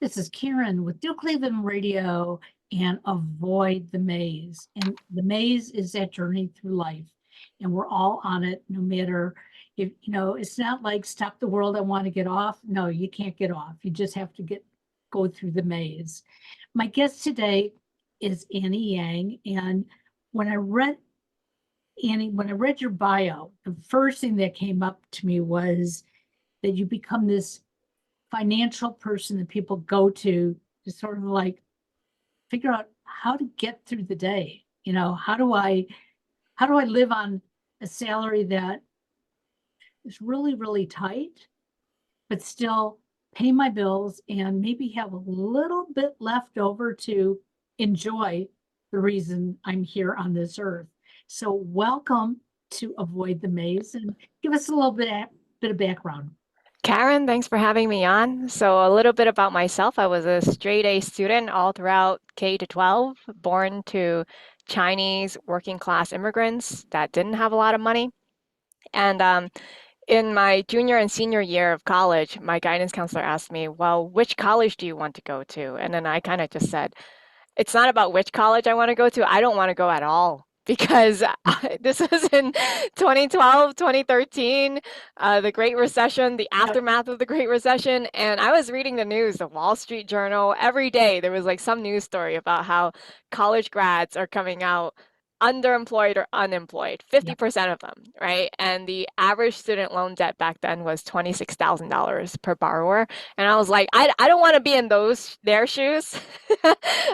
This is Karen with New Cleveland Radio and Avoid the Maze. And the maze is that journey through life. And we're all on it, no matter if, it's not like stop the world, I want to get off. No, you can't get off. You just have to go through the maze. My guest today is Annie Yang. And when I read Annie, when I read your bio, the first thing that came up to me was that you become this financial person that people go to sort of like figure out how to get through the day. How do I live on a salary that is really, really tight, but still pay my bills and maybe have a little bit left over to enjoy the reason I'm here on this earth. So welcome to Avoid the Maze and give us a little bit of background. Karen, thanks for having me on. So, a little bit about myself. I was a straight A student all throughout K to 12, born to Chinese working class immigrants that didn't have a lot of money. And in my junior and senior year of college, my guidance counselor asked me, well, which college do you want to go to? And then I kind of just said, it's not about which college I want to go to. I don't want to go at all because this was in 2012, 2013, the Great Recession, the Yep. aftermath of the Great Recession. And I was reading the news, the Wall Street Journal, every day. There was like some news story about how college grads are coming out underemployed or unemployed, Yep. 50% of them, right? And the average student loan debt back then was $26,000 per borrower. And I was like, I don't want to be in their shoes.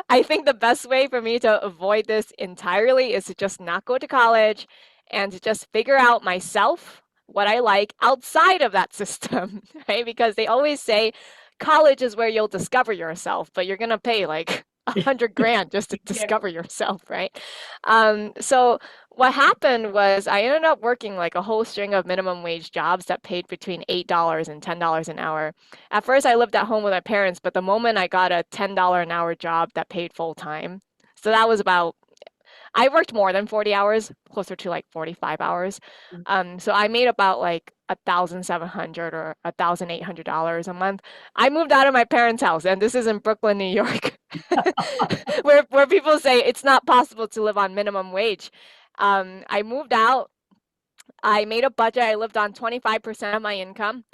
I think the best way for me to avoid this entirely is to just not go to college and to just figure out myself what I like outside of that system, right? Because they always say college is where you'll discover yourself, but you're gonna pay like 100 grand just to discover Exactly. yourself, right? So what happened was I ended up working like a whole string of minimum wage jobs that paid between $8 and $10 an hour. At first, I lived at home with my parents, but the moment I got a $10 an hour job that paid full time, so that was about, I worked more than 40 hours, closer to like 45 hours. So I made about like 1,700 or $1,800 a month. I moved out of my parents' house, and this is in Brooklyn, New York, where people say it's not possible to live on minimum wage. I moved out. I made a budget. I lived on 25% of my income.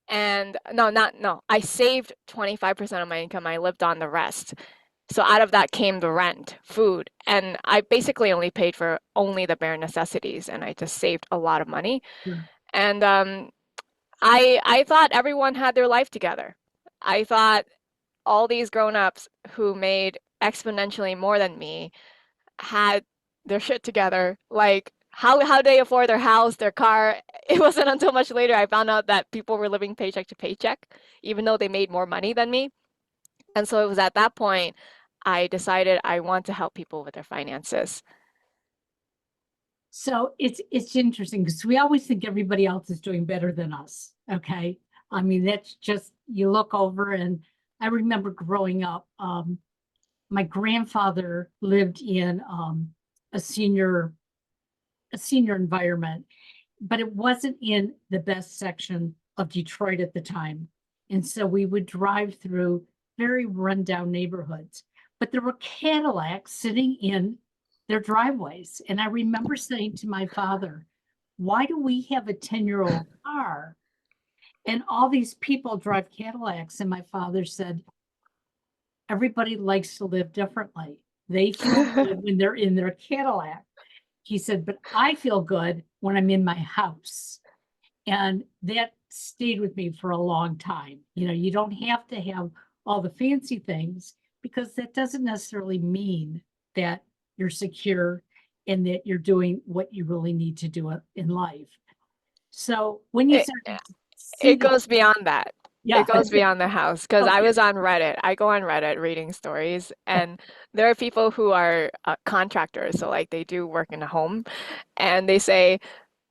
And no, not no. I saved 25% of my income. I lived on the rest. So out of that came the rent, food, and I basically only paid for only the bare necessities, and I just saved a lot of money. Sure. And I thought everyone had their life together. I thought all these grown-ups who made exponentially more than me had their shit together. Like how they afford their house, their car. It wasn't until much later I found out that people were living paycheck to paycheck, even though they made more money than me. And so it was at that point I decided I want to help people with their finances. So it's interesting because we always think everybody else is doing better than us. Okay. I mean, that's just you look over and I remember growing up, my grandfather lived in a senior a senior environment, but it wasn't in the best section of Detroit at the time. And so we would drive through very rundown neighborhoods, but there were Cadillacs sitting in their driveways. And I remember saying to my father, why do we have a 10-year-old car and all these people drive Cadillacs? And my father said, everybody likes to live differently. They feel good when they're in their Cadillac. He said, but I feel good when I'm in my house. And that stayed with me for a long time. You don't have to have all the fancy things because that doesn't necessarily mean that you're secure and that you're doing what you really need to do in life. So when you It, started to see it the, goes beyond that. It yeah, goes beyond the house because I okay, was on Reddit. I go on Reddit reading stories, and there are people who are contractors, so like they do work in a home, and they say,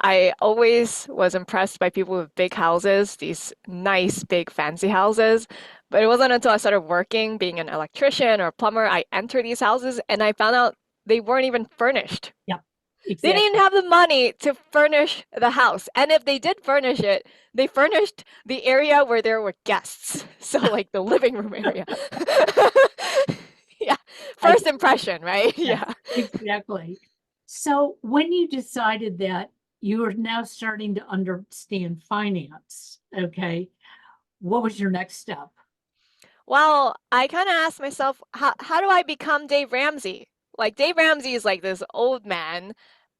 I always was impressed by people with big houses, these nice, big, fancy houses. But it wasn't until I started working, being an electrician or plumber, I entered these houses and I found out they weren't even furnished. yeah, They didn't exactly. have the money to furnish the house. And if they did furnish it, they furnished the area where there were guests. So like the living room area. Yeah. I, First impression, right? yes, Yeah. exactly. So when you decided that you are now starting to understand finance, okay, what was your next step? Well, I kind of asked myself, how do I become Dave Ramsey? Like Dave Ramsey is like this old man.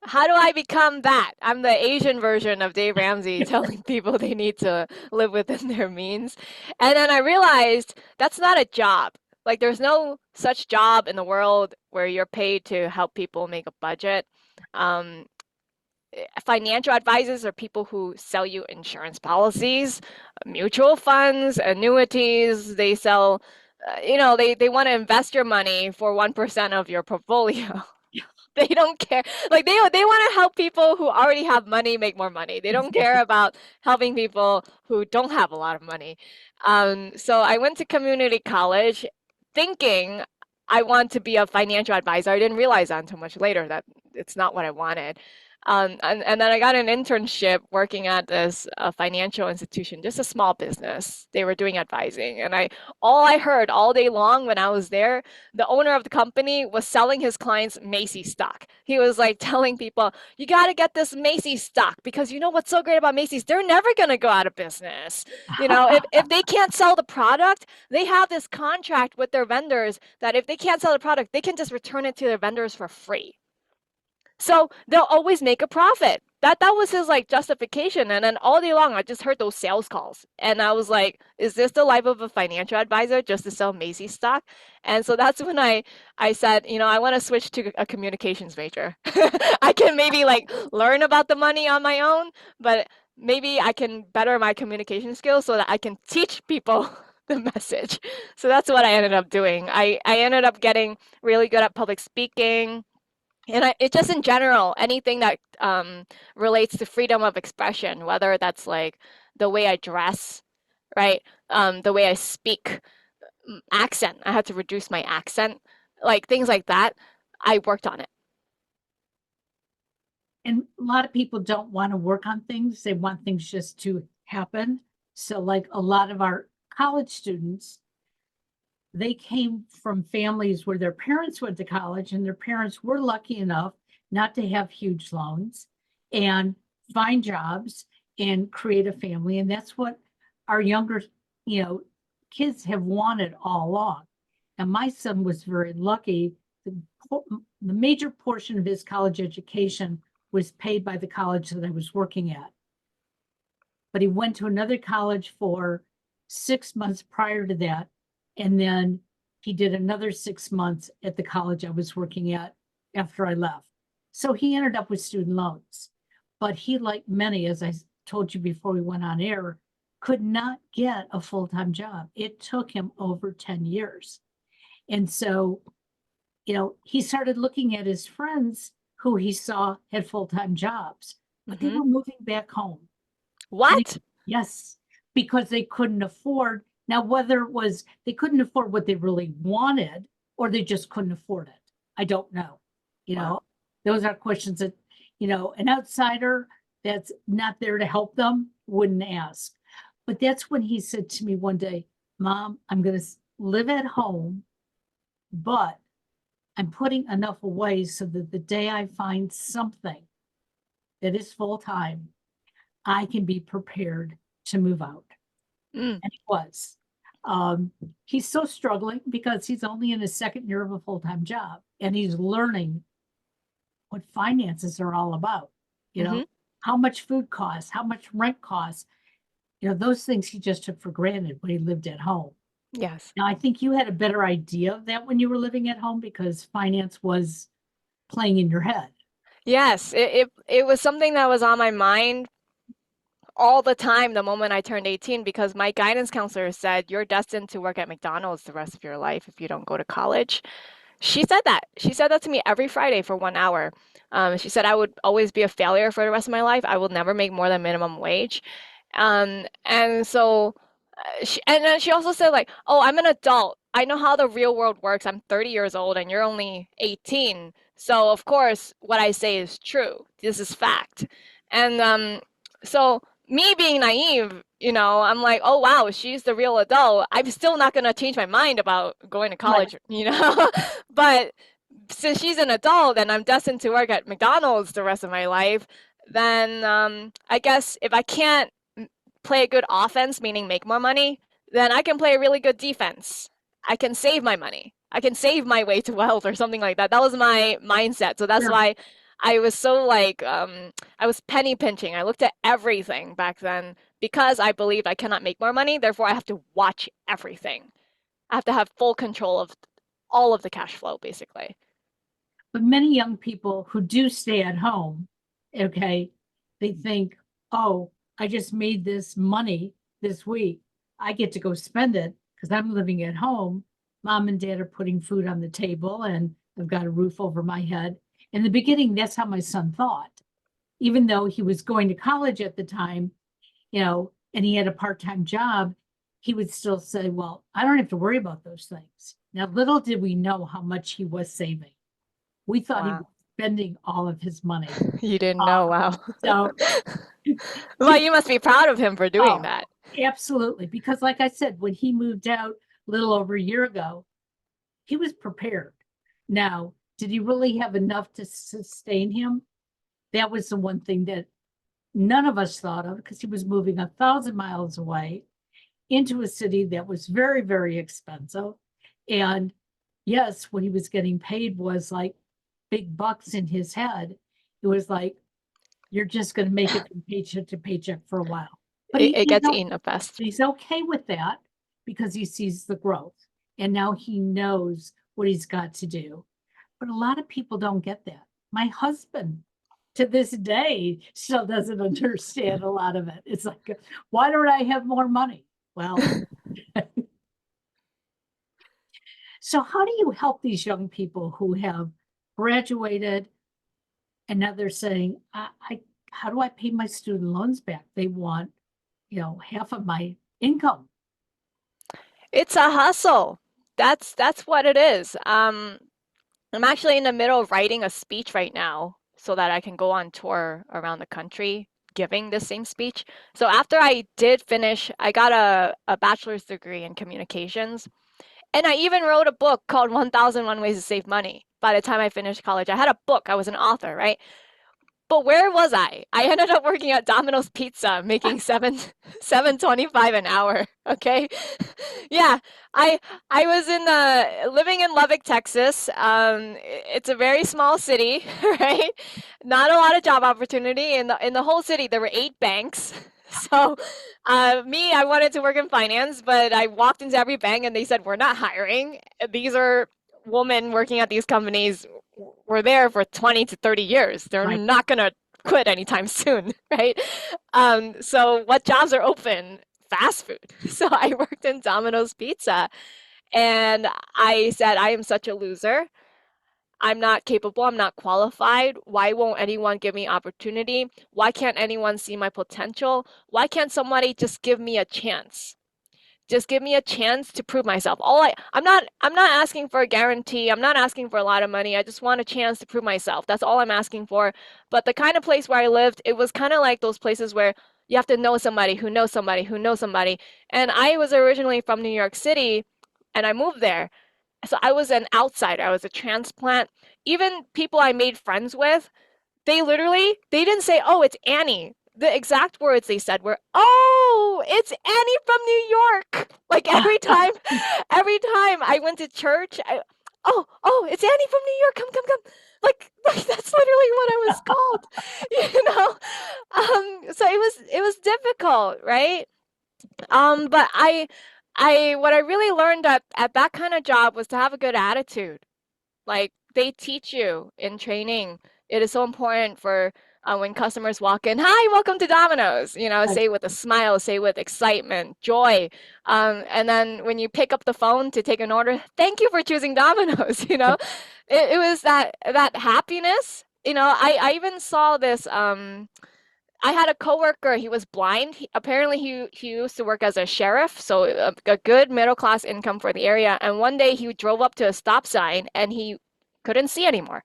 How do I become that? I'm the Asian version of Dave Ramsey telling people they need to live within their means. And then I realized that's not a job. Like there's no such job in the world where you're paid to help people make a budget. Um, Financial advisors are people who sell you insurance policies, mutual funds, annuities. They sell, they want to invest your money for 1% of your portfolio. They don't care. Like they want to help people who already have money make more money. They don't care about helping people who don't have a lot of money. So I went to community college thinking I want to be a financial advisor. I didn't realize that until much later that it's not what I wanted. And then I got an internship working at this financial institution, just a small business. They were doing advising, and all I heard all day long when I was there, the owner of the company was selling his clients Macy's stock. He was like telling people, you got to get this Macy's stock because you know what's so great about Macy's? They're never going to go out of business. If they can't sell the product, they have this contract with their vendors that if they can't sell the product, they can just return it to their vendors for free. So they'll always make a profit. That was his like justification. And then all day long I just heard those sales calls. And I was like, is this the life of a financial advisor just to sell Macy's stock? And so that's when I said, I want to switch to a communications major. I can maybe like learn about the money on my own, but maybe I can better my communication skills so that I can teach people the message. So that's what I ended up doing. I ended up getting really good at public speaking. And it just in general, anything that relates to freedom of expression, whether that's like the way I dress, right? The way I speak, accent. I had to reduce my accent, like things like that. I worked on it. And a lot of people don't want to work on things. They want things just to happen. So like a lot of our college students, they came from families where their parents went to college and their parents were lucky enough not to have huge loans and find jobs and create a family. And that's what our younger, you know, kids have wanted all along. And my son was very lucky. The major portion of his college education was paid by the college that I was working at. But he went to another college for 6 months prior to that. And then he did another 6 months at the college I was working at after I left. So he ended up with student loans. But he, like many, as I told you before we went on air, could not get a full-time job. It took him over 10 years. And so, he started looking at his friends who he saw had full-time jobs, but they Hmm. were moving back home. What? Yes, because they couldn't afford. Now, whether it was they couldn't afford what they really wanted or they just couldn't afford it, I don't know. You Wow. know, those are questions that, an outsider that's not there to help them wouldn't ask. But that's when he said to me one day, Mom, I'm going to live at home, but I'm putting enough away so that the day I find something that is full time, I can be prepared to move out. Mm, And he was. He's still struggling because he's only in his second year of a full-time job and he's learning what finances are all about. You know, hmm. how much food costs, how much rent costs, those things he just took for granted when he lived at home. Yes. Now, I think you had a better idea of that when you were living at home because finance was playing in your head. Yes. It was something that was on my mind all the time the moment I turned 18 because my guidance counselor said, you're destined to work at McDonald's the rest of your life if you don't go to college. She said that. She said that to me every Friday for 1 hour. She said I would always be a failure for the rest of my life. I will never make more than minimum wage. And so, and then she also said like, oh, I'm an adult. I know how the real world works. I'm 30 years old and you're only 18. So of course, what I say is true. This is fact. And so me being naive, I'm like, oh wow, she's the real adult. I'm still not gonna change my mind about going to Right. college, But since she's an adult and I'm destined to work at McDonald's the rest of my life, then I guess if I can't play a good offense, meaning make more money, then I can play a really good defense. I can save my money. I can save my way to wealth or something like that. That was my mindset. So that's Sure. why I was so like, I was penny pinching. I looked at everything back then because I believed I cannot make more money. Therefore, I have to watch everything. I have to have full control of all of the cash flow, basically. But many young people who do stay at home, okay, they think, oh, I just made this money this week. I get to go spend it because I'm living at home. Mom and dad are putting food on the table and I've got a roof over my head. In the beginning, that's how my son thought. Even though he was going to college at the time, and he had a part-time job, he would still say, well, I don't have to worry about those things. Now, little did we know how much he was saving. We thought he was Wow. spending all of his money. You didn't know. Uh, Wow. so, Well, you must be proud of him for doing oh, that. absolutely. Because, like I said, when he moved out a little over a year ago, he was prepared. Now, did he really have enough to sustain him? That was the one thing that none of us thought of because he was moving 1,000 miles away into a city that was very, very expensive. And yes, what he was getting paid was like big bucks in his head. It was like, you're just going to make it from paycheck to paycheck for a while. But It gets eaten up fast. he's okay with that because he sees the growth and now he knows what he's got to do. But a lot of people don't get that. My husband to this day still doesn't understand a lot of it. It's like, why don't I have more money? Well, so how do you help these young people who have graduated and now they're saying, how do I pay my student loans back? They want, half of my income. It's a hustle. That's what it is. I'm actually in the middle of writing a speech right now so that I can go on tour around the country giving the same speech. So after I did finish, I got a bachelor's degree in communications, and I even wrote a book called 1001 Ways to Save Money. By the time I finished college, I had a book. I was an author, right? But where was I? I ended up working at Domino's Pizza, making $7.25 an hour. Okay, yeah, I was in living in Lubbock, Texas. It's a very small city, right? Not a lot of job opportunity in the whole city. There were 8 banks. So, I wanted to work in finance, but I walked into every bank and they said, "We're not hiring. These are women working at these companies were there for 20 to 30 years. They're Right. not going to quit anytime soon, right? So what jobs are open? Fast food. So I worked in Domino's Pizza and I said, I am such a loser. I'm not capable. I'm not qualified. Why won't anyone give me opportunity? Why can't anyone see my potential? Why can't somebody just give me a chance? Just give me a chance to prove myself. I'm not asking for a guarantee. I'm not asking for a lot of money. I just want a chance to prove myself. That's all I'm asking for. But the kind of place where I lived, it was kind of like those places where you have to know somebody who knows somebody who knows somebody. And I was originally from New York City and I moved there. So I was an outsider. I was a transplant. Even people I made friends with, they didn't say, "Oh, it's Annie." The exact words they said were, "Oh, it's Annie from New York." Like every time I went to church, oh, it's Annie from New York. Come, come, come. Like that's literally what I was called, you know. So it was difficult, right? But what I really learned at that kind of job was to have a good attitude. Like they teach you in training. It is so important for when customers walk in, "Hi, welcome to Domino's." Right. Say with a smile, say with excitement, joy. And then when you pick up the phone to take an order, "Thank you for choosing Domino's." It was that happiness. I even saw this. I had a coworker. He was blind. Apparently, he used to work as a sheriff, so a good middle class income for the area. And one day he drove up to a stop sign and he couldn't see anymore.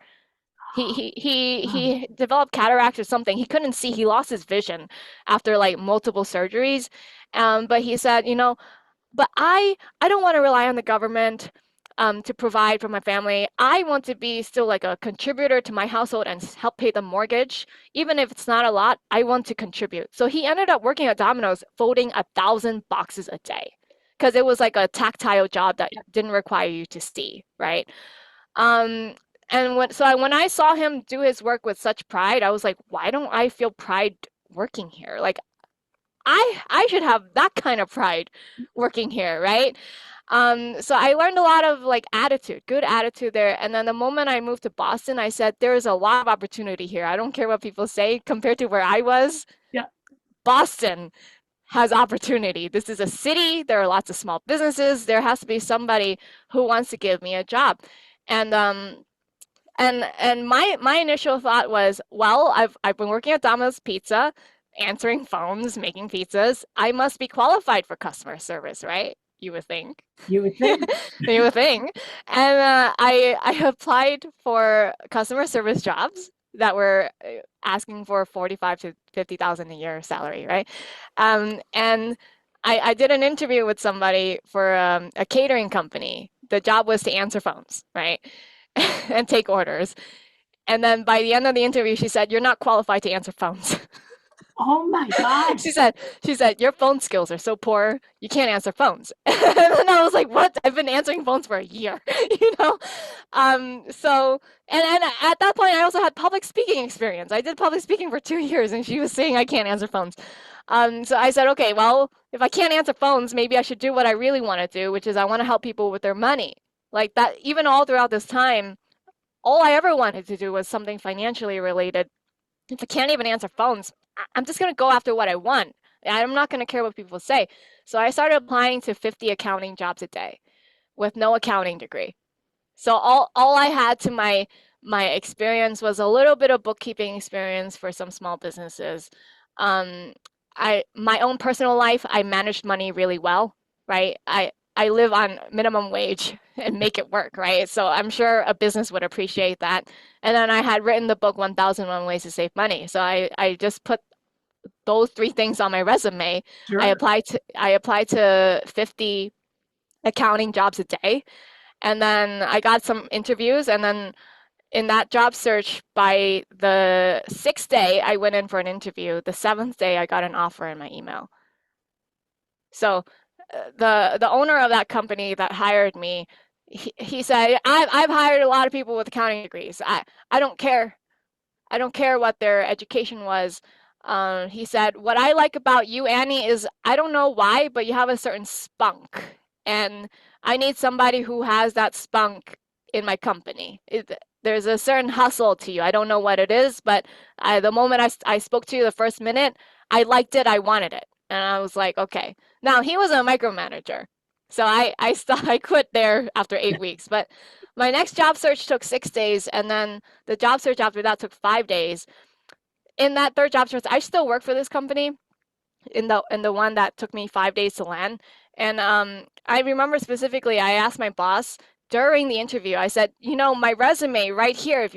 Wow. He developed cataracts or something. He couldn't see. He lost his vision after like multiple surgeries. But he said, you know, but I don't want to rely on the government to provide for my family. I want to be still like a contributor to my household and help pay the mortgage, even if it's not a lot. I want to contribute. So he ended up working at Domino's, folding 1,000 boxes a day, because it was like a tactile job that didn't require you to see, right? Um, and when I saw him do his work with such pride, I was like, why don't I feel pride working here? Like I should have that kind of pride working here, right? So I learned a lot of like attitude, good attitude there. And then the moment I moved to Boston, I said, there is a lot of opportunity here. I don't care what people say compared to where I was. Yeah. Boston has opportunity. This is a city. There are lots of small businesses. There has to be somebody who wants to give me a job. And my initial thought was, well, I've been working at Domino's Pizza, answering phones, making pizzas. I must be qualified for customer service, right? You would think. You would think. You would think. And I applied for customer service jobs that were asking for 45 to 50,000 a year salary, right? And I did an interview with somebody for a catering company. The job was to answer phones, right? And take orders. And then by the end of the interview, she said, "You're not qualified to answer phones." Oh my gosh. She said, "Your phone skills are so poor, you can't answer phones." And then I was like, "What? I've been answering phones for a year," you know? So, and at that point, I also had public speaking experience. I did public speaking for 2 years, and she was saying I can't answer phones. So I said, okay, well, if I can't answer phones, maybe I should do what I really want to do, which is I want to help people with their money. Like that, even all throughout this time, all I ever wanted to do was something financially related. If I can't even answer phones, I'm just going to go after what I want. I'm not going to care what people say. So I started applying to 50 accounting jobs a day with no accounting degree. So all I had to my experience was a little bit of bookkeeping experience for some small businesses. Um, my own personal life, I managed money really well, right? I live on minimum wage and make it work, right? So I'm sure a business would appreciate that. And then I had written the book 1001 Ways to Save Money. So I just put those three things on my resume. Sure. I applied to 50 accounting jobs a day. And then I got some interviews, and then in that job search, by the 6th day, I went in for an interview. The 7th day, I got an offer in my email. So the owner of that company that hired me, he said, I've hired a lot of people with accounting degrees. I don't care. I don't care what their education was. He said, what I like about you, Annie, is I don't know why, but you have a certain spunk. And I need somebody who has that spunk in my company. There's a certain hustle to you. I don't know what it is, but the moment I spoke to you the first minute, I liked it. I wanted it. And I was like, okay. Now, he was a micromanager. So I quit there after 8 weeks. But my next job search took 6 days. And then the job search after that took 5 days. In that third job search, I still work for this company in the one that took me 5 days to land. And I remember specifically, I asked my boss during the interview, I said, you know, my resume right here,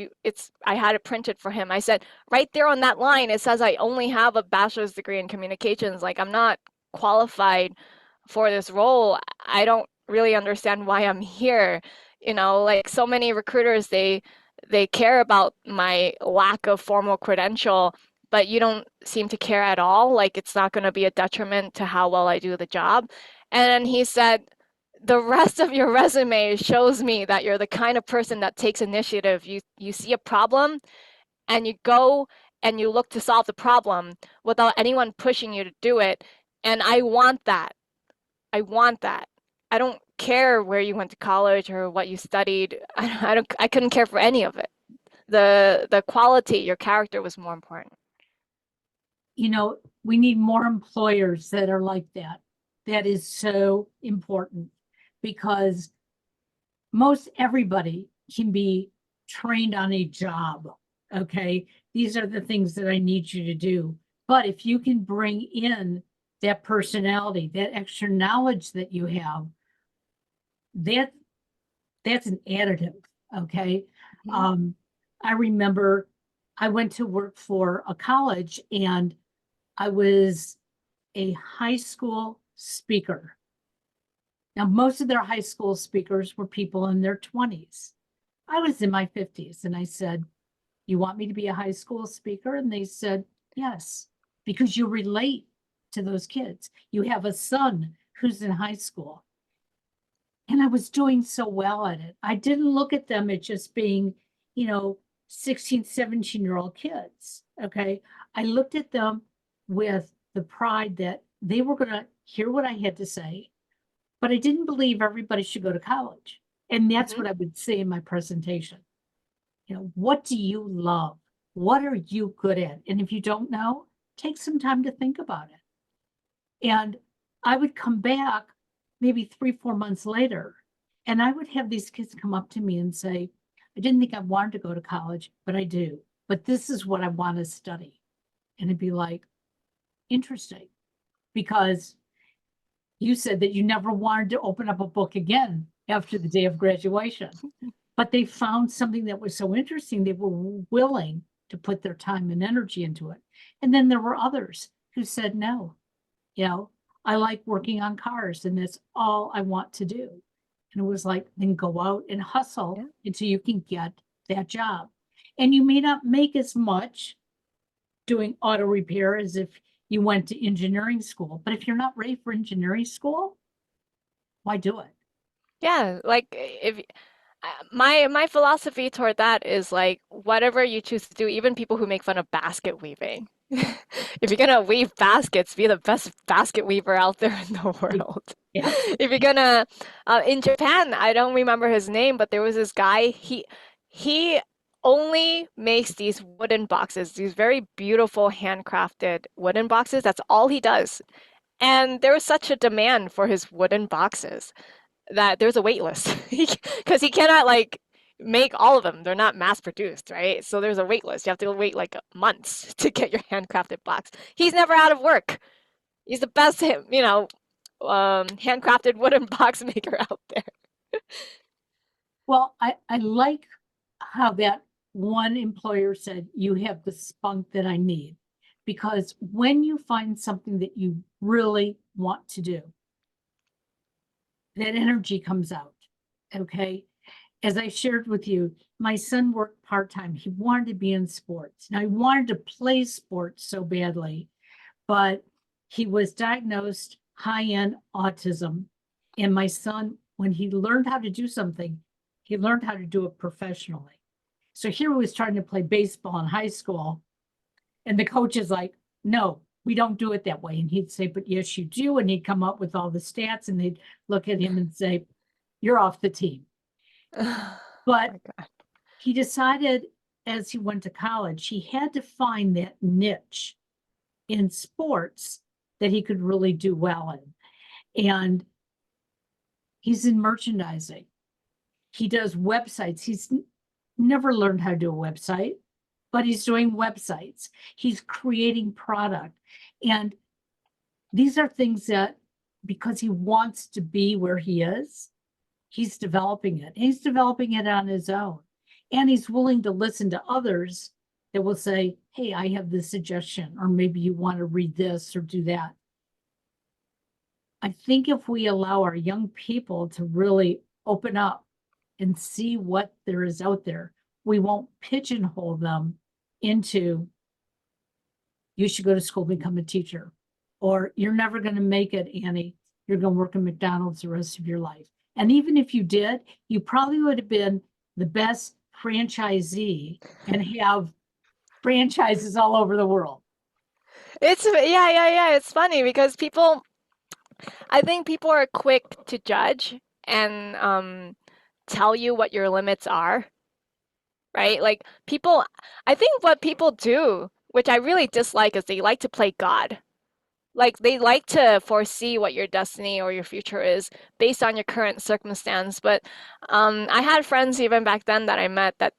I had it printed for him. I said, right there on that line, it says I only have a bachelor's degree in communications. Like, I'm not qualified for this role. I don't really understand why I'm here. You know, like so many recruiters, they care about my lack of formal credential, but you don't seem to care at all. Like it's not going to be a detriment to how well I do the job. And then he said, the rest of your resume shows me that you're the kind of person that takes initiative. You see a problem and you go and you look to solve the problem without anyone pushing you to do it. And I want that. I want that. I don't care where you went to college or what you studied. I couldn't care for any of it. The quality, your character was more important. You know, we need more employers that are like that. That is so important because most everybody can be trained on a job. Okay. These are the things that I need you to do. But if you can bring in that personality, that extra knowledge that you have, that's an additive. Okay. Mhm. I remember I went to work for a college and I was a high school speaker. Now, most of their high school speakers were people in their 20s. I was in my 50s and I said, you want me to be a high school speaker? And they said, yes, because you relate to those kids. You have a son who's in high school. And I was doing so well at it. I didn't look at them as just being, 16, 17-year-old kids. Okay. I looked at them with the pride that they were going to hear what I had to say, but I didn't believe everybody should go to college. And that's Mhm. what I would say in my presentation. What do you love? What are you good at? And if you don't know, take some time to think about it. And I would come back maybe 3, 4 months later, and I would have these kids come up to me and say, I didn't think I wanted to go to college, but I do. But this is what I want to study. And it'd be like, interesting, because you said that you never wanted to open up a book again after the day of graduation. But they found something that was so interesting, they were willing to put their time and energy into it. And then there were others who said, no, I like working on cars and that's all I want to do. And it was like, then go out and hustle Yeah. until you can get that job. And you may not make as much doing auto repair as if you went to engineering school. But if you're not ready for engineering school, why do it? Yeah, like if my philosophy toward that is like whatever you choose to do, even people who make fun of basket weaving. If you're gonna weave baskets, be the best basket weaver out there in the world. Absolutely. If you're gonna, in Japan, I don't remember his name, but there was this guy. He only makes these wooden boxes, these very beautiful handcrafted wooden boxes. That's all he does. And there was such a demand for his wooden boxes that there's a wait list because he cannot like make all of them. They're not mass produced, right? So there's a wait list. You have to wait like months to get your handcrafted box. He's never out of work. He's the best, handcrafted wooden box maker out there. Well, I like how that one employer said, you have the spunk that I need. Because when you find something that you really want to do, that energy comes out. Okay. As I shared with you, my son worked part-time. He wanted to be in sports. Now he wanted to play sports so badly, but he was diagnosed high-end autism. And my son, when he learned how to do something, he learned how to do it professionally. So here he was trying to play baseball in high school, and the coach is like, no, we don't do it that way. And he'd say, but yes, you do. And he'd come up with all the stats and they'd look at him and say, you're off the team. Oh But my God. he decided as he went to college, he had to find that niche in sports that he could really do well in. And he's in merchandising. He does websites. He's never learned how to do a website, but he's doing websites. He's creating product. And these are things that, because he wants to be where he is, he's developing it. He's developing it on his own. And he's willing to listen to others that will say, hey, I have this suggestion, or maybe you want to read this or do that. I think if we allow our young people to really open up and see what there is out there, we won't pigeonhole them into, you should go to school, become a teacher, or you're never going to make it, Annie. You're going to work at McDonald's the rest of your life. And even if you did, you probably would have been the best franchisee and have franchises all over the world. Yeah. It's funny because I think people are quick to judge and tell you what your limits are, right? Like I think what people do, which I really dislike, is they like to play God. Like they like to foresee what your destiny or your future is based on your current circumstance. But I had friends even back then that I met that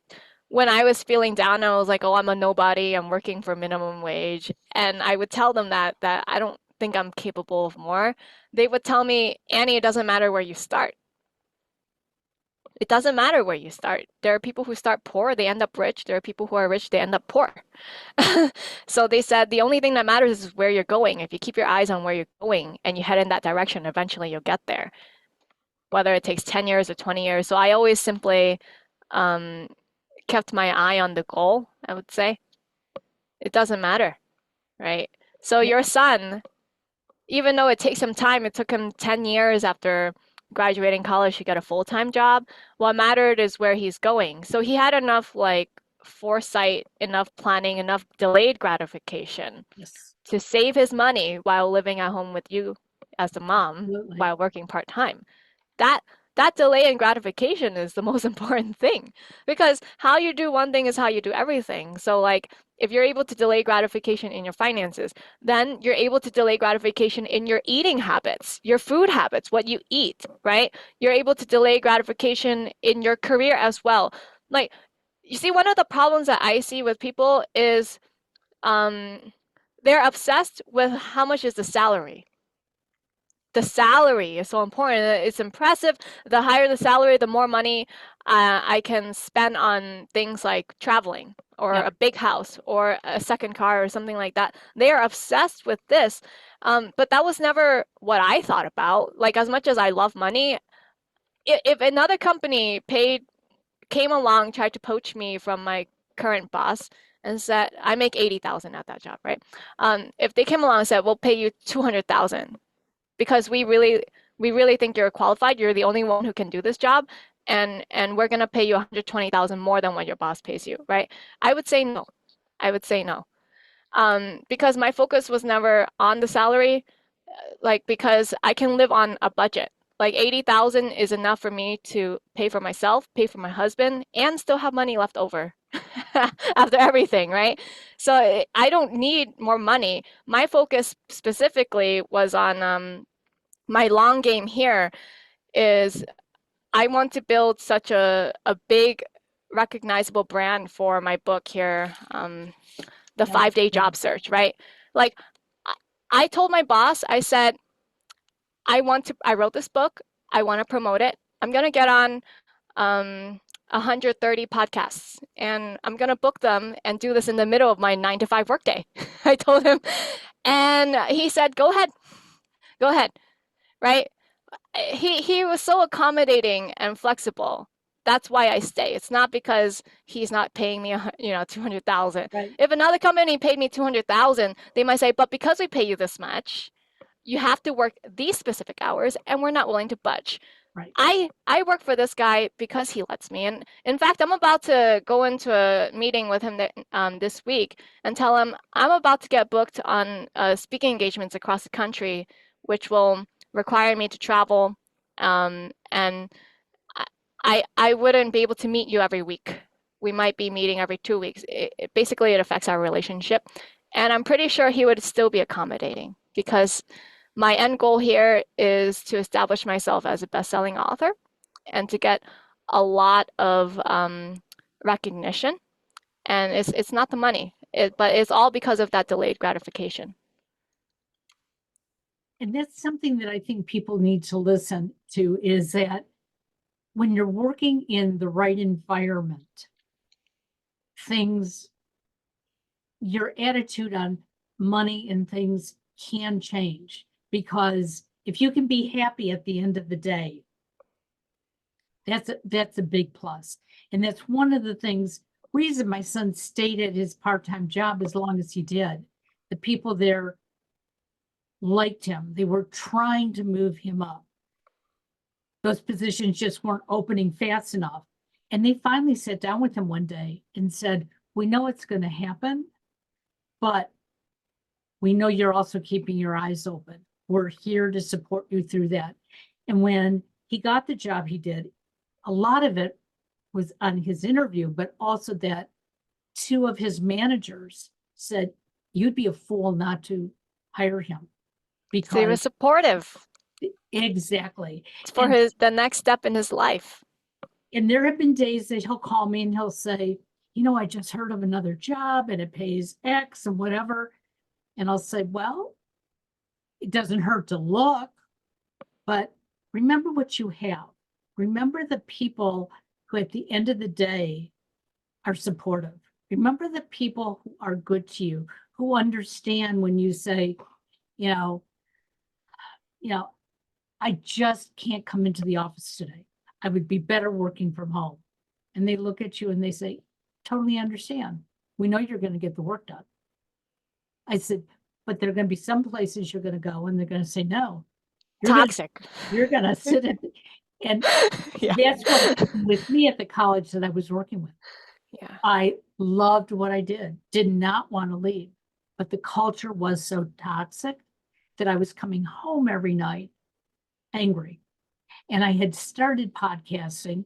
when I was feeling down, I was like, "Oh, I'm a nobody. I'm working for minimum wage," and I would tell them that I don't think I'm capable of more. They would tell me, "Annie, it doesn't matter where you start. It doesn't matter where you start. There are people who start poor, they end up rich. There are people who are rich, they end up poor. So they said the only thing that matters is where you're going. If you keep your eyes on where you're going and you head in that direction, eventually you'll get there, whether it takes 10 years or 20 years. So I always simply um, kept my eye on the goal, I would say. It doesn't matter, right? So Yeah. your son, even though it takes him time, it took him 10 years after graduating college to get a full-time job. What mattered is where he's going. So he had enough like foresight, enough planning, enough delayed gratification Yes, to save his money while living at home with you as a mom absolutely. while working part-time. That that delay in gratification is the most important thing because how you do one thing is how you do everything. So like if you're able to delay gratification in your finances, then you're able to delay gratification in your eating habits, your food habits, what you eat, right? You're able to delay gratification in your career as well. Like you see, one of the problems that I see with people is um, they're obsessed with how much is the salary. The salary is so important. It's impressive. The higher the salary, the more money I can spend on things like traveling or Yep. a big house or a second car or something like that. They are obsessed with this. But that was never what I thought about. Like, as much as I love money, if another company came along, tried to poach me from my current boss, and said, I make 80,000 at that job, right? If they came along and said, we'll pay you 200,000 because we really think you're qualified. You're the only one who can do this job, and we're gonna pay you 120,000 more than what your boss pays you, right? I would say no. I would say no. Because my focus was never on the salary, like because I can live on a budget. Like 80,000 is enough for me to pay for myself, pay for my husband, and still have money left over after everything, right? So I don't need more money. My focus specifically was on my long game here is I want to build such a big recognizable brand for my book here, the That's 5 Day good. Job Search, right? Like I I told my boss, I said, I wrote this book, I want to promote it. I'm gonna get on 130 podcasts and I'm gonna book them and do this in the middle of my 9 to 5 workday. I told him, and he said, go ahead, right? He was so accommodating and flexible. That's why I stay. It's not because he's not paying me, 200,000. Right, If another company paid me 200,000, they might say, but because we pay you this much, you have to work these specific hours, and we're not willing to budge. right. I work for this guy because he lets me. And in fact, I'm about to go into a meeting with him this week and tell him I'm about to get booked on speaking engagements across the country, which will require me to travel. And I wouldn't be able to meet you every week. We might be meeting every 2 weeks. Basically, it affects our relationship. And I'm pretty sure he would still be accommodating because my end goal here is to establish myself as a best-selling author and to get a lot of recognition. And it's not the money, but it's all because of that delayed gratification. And that's something that I think people need to listen to is that when you're working in the right environment, things, your attitude on money and things can change. Because if you can be happy at the end of the day, that's a big plus. And that's one of the things, reason my son stayed at his part-time job as long as he did. The people there liked him. They were trying to move him up. Those positions just weren't opening fast enough. And they finally sat down with him one day and said, we know it's going to happen, but we know you're also keeping your eyes open. We're here to support you through that. And when he got the job he did, a lot of it was on his interview, but also that two of his managers said, you'd be a fool not to hire him. So he was Because supportive exactly. for the next step in his life. And there have been days that he'll call me and he'll say, I just heard of another job and it pays X and whatever. And I'll say, well, it doesn't hurt to look, but remember what you have. remember the people who at the end of the day are supportive. Remember the people who are good to you, who understand when you say, you know, I just can't come into the office today. I would be better working from home. And they look at you and they say, totally understand. We know you're going to get the work done. I said, but there are going to be some places you're going to go and they're going to say, no, Toxic. you're going to sit at the, and Yeah. that's what happened with me at the college that I was working with. Yeah. I loved what I did not want to leave, but the culture was so toxic that I was coming home every night angry. And I had started podcasting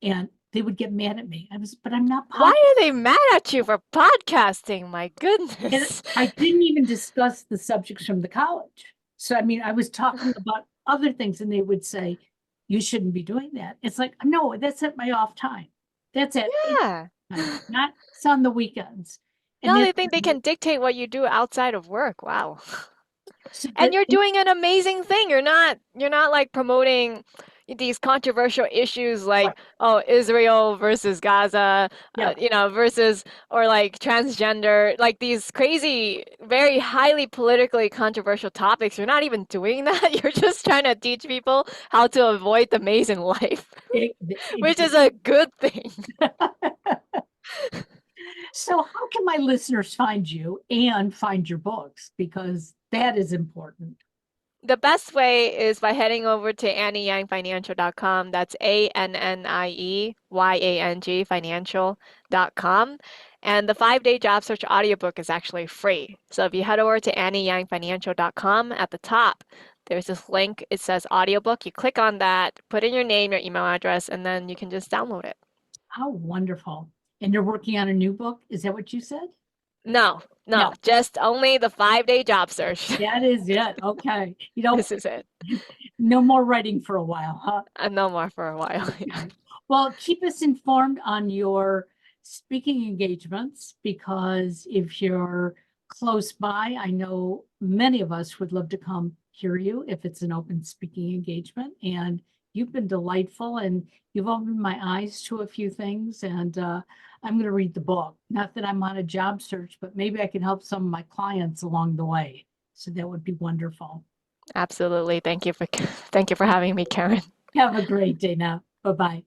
and they would get mad at me. But I'm not Why podcasting. are they mad at you for podcasting? My And goodness. I didn't even discuss the subjects from the college. So, I mean, I was talking about other things and they would say, you shouldn't be doing that. It's like, no, that's at my off time. That's at Yeah. time, not it's on the weekends. And No, they that's think they can dictate what you do outside of work. Wow. so And you're doing an amazing thing. You're not like promoting these controversial issues like, oh, Israel versus Gaza, yeah, versus or like transgender, like these crazy, very highly politically controversial topics. You're not even doing that. You're just trying to teach people how to avoid the maze in life, which is a good thing. So how can my listeners find you and find your books? Because that is important. The best way is by heading over to AnnieYangFinancial.com. That's ANNIEYANG Financial.com. And the 5-day job search audiobook is actually free. So if you head over to AnnieYangFinancial.com, at the top, there's this link. It says audiobook. You click on that, put in your name, your email address, and then you can just download it. How wonderful. And you're working on a new book? Is that what you said? No, No. just only the 5-day job search. That is it. Okay. This is it. No more writing for a while, huh? No more for a while. Okay. Well, keep us informed on your speaking engagements because if you're close by, I know many of us would love to come hear you if it's an open speaking engagement. And you've been delightful and you've opened my eyes to a few things. And I'm going to read the book. Not that I'm on a job search, but maybe I can help some of my clients along the way. So that would be wonderful. Absolutely. Thank you for having me, Karen. Have a great day now. Bye-bye.